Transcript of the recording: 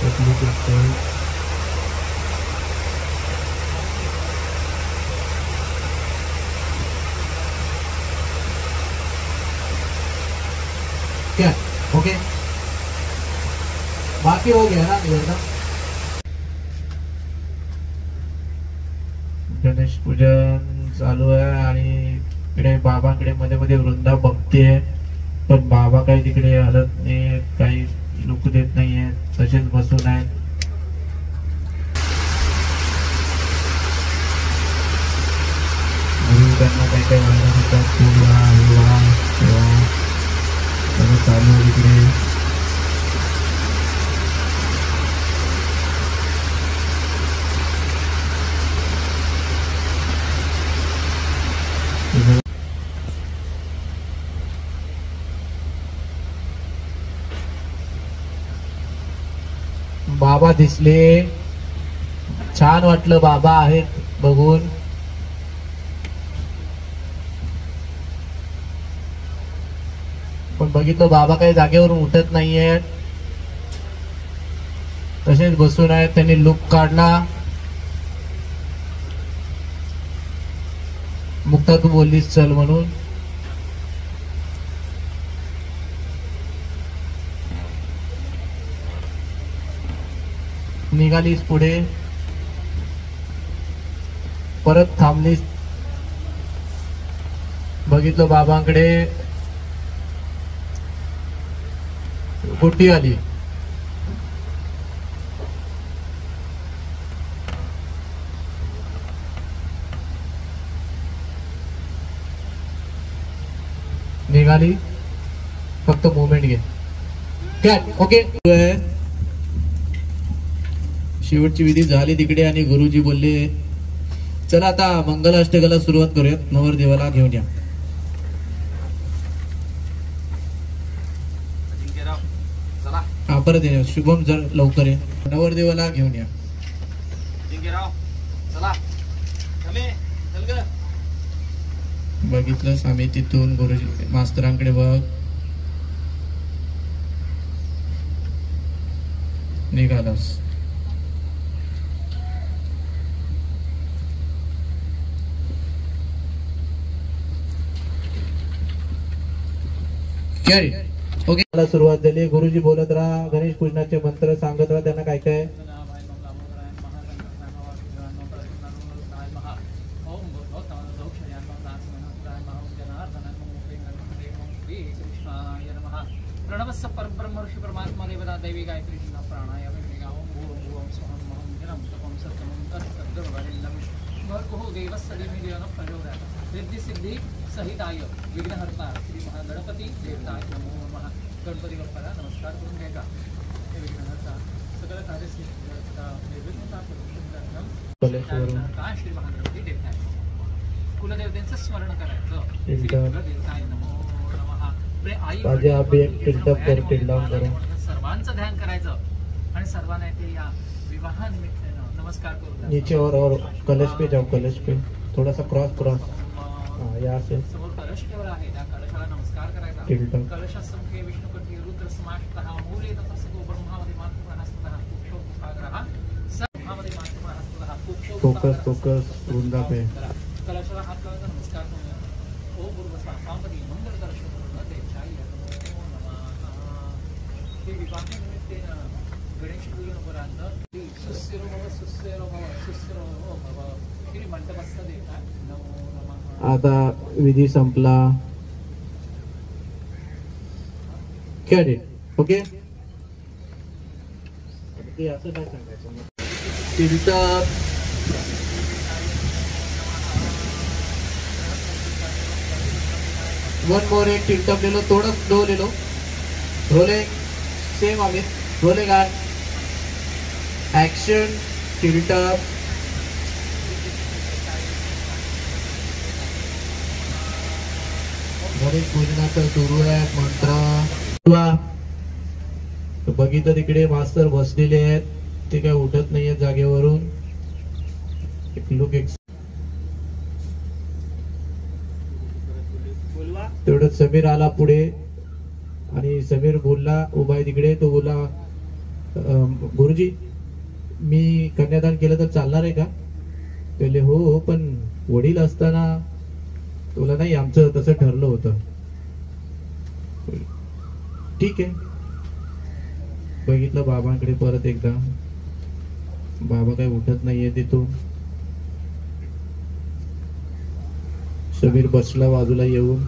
क्या ओके, बाकी हो गया ना निवेदन. गणेश पूजन चालू आहे आणि इकडे बाबांकडे मध्ये मध्ये वृंदा बघते, पण बाबा काही तिकडे हलत नाही, काही लुक देत नाहीये, तसेच बसून आहेत. त्यांना काही काही वाढत होतात, चालू आहे तिकडे. बाबा दिसले, छान वाटलं बाबा आहेत बघून. पण बघितलं बाबा काही जागेवरून उठत नाहीये, तसेच बसून आहेत. त्यांनी लुक काढला. मुक्ता तू बोललीस चल म्हणून. निघालीस पुढे, परत थांबलीस. बघितलं बाबांकडे, गुट्टी आली. निघाली, फक्त मुवमेंट घे. काय ओके. शेवटची विधी झाली तिकडे आणि गुरुजी बोलले चला आता मंगल अष्टकाला सुरुवात करूयात. नवरदेवाला घेऊन या. हा परत ये शुभम, जर लवकर ये. नवरदेवाला घेऊन या. बघितलंस आम्ही तिथून गुरुजी मास्तरांकडे बघ. निघालास. ओके, मला सुरुवात झाली. गुरुजी बोलत राहा, गणेश पूजनाचे मंत्र सांगत राहा त्यांना काय काय. प्रणवस्य परब्रह्म ऋषि परमात्मा देवता देवी गायत्री प्राणायाम ओम स्वहं महं तपं सत्यं तत्सर्ववरेण्यं भर्गो देवस्य धीमहि न प्रचोदयात् रिद्धि सिद्धि सहिताय विघ्नहर्ता श्री महागणपती देवताय नमो नमः. गणपती बाप्पाला नमस्कार करून घ्यायचा. हे विघ्नहर्ता सकल कार्यसिद्धिर्ता निर्विघ्नता प्रदर्शनार्थं श्री महागणपती देवताय कुलदेवतेचं स्मरण करायचं. श्री कुलदेवताय नमो नमः. सर्वांचं ध्यान करायचं आणि सर्वांना ते या विवाहानिमित्तानं नमस्कार करून नीचे और कलश पे जाओ. कलश पे थोड़ा सा क्रॉस यहाँ से समोर कलश ठेवला आहे. त्या कलशाला नमस्कार करायचा. कलशासंख्ये विष्णुपती रुद्र समाष्टः मूले ततस्य ब्रह्मावती मातृप्राणस्तः कुक्षो कुखाग्रह ब्रह्मावती मातृप्राणस्तः कुक्षो. फोकस वृंदा पे. कलशाला हात लावायचा, नमस्कार करूया. ओम पूर्वस्वा पांपती मंगल दर्शन विवाहानिमित्तेनं गणेश पूजनोपरांत सुस्थिरो भव सुस्थिरो भव सुस्थिरो भव श्री मंडपस्थ देवता नमो नमः. आता विधी संपला. काय ओके. असं काय सांगायचं. फिल्टर वन मोर एक टिल्टअप ले लो, थोड़ा स्लो ले लो. रोले सेम अमित रोले गाय एक्शन टिल्टअप. गणेश पूजनाचं सुरू आहे मंत्र. बघितलं तिकडे मास्तर बसलेले आहेत, ते काय उठत नाहीये जागेवरून. एक लोक एक तेवढं समीर आला पुढे आणि समीर बोलला उभा आहे तिकडे. तो बोला गुरुजी मी कन्यादान केलं तर चालणार आहे का? ते बोलले हो पण वडील असताना तुला नाही, आमचं तसं ठरलं होतं. ठीक आहे. बघितलं बाबांकडे परत एकदा, बाबा काही उठत नाहीये तिथून. समीर बसला बाजूला येऊन.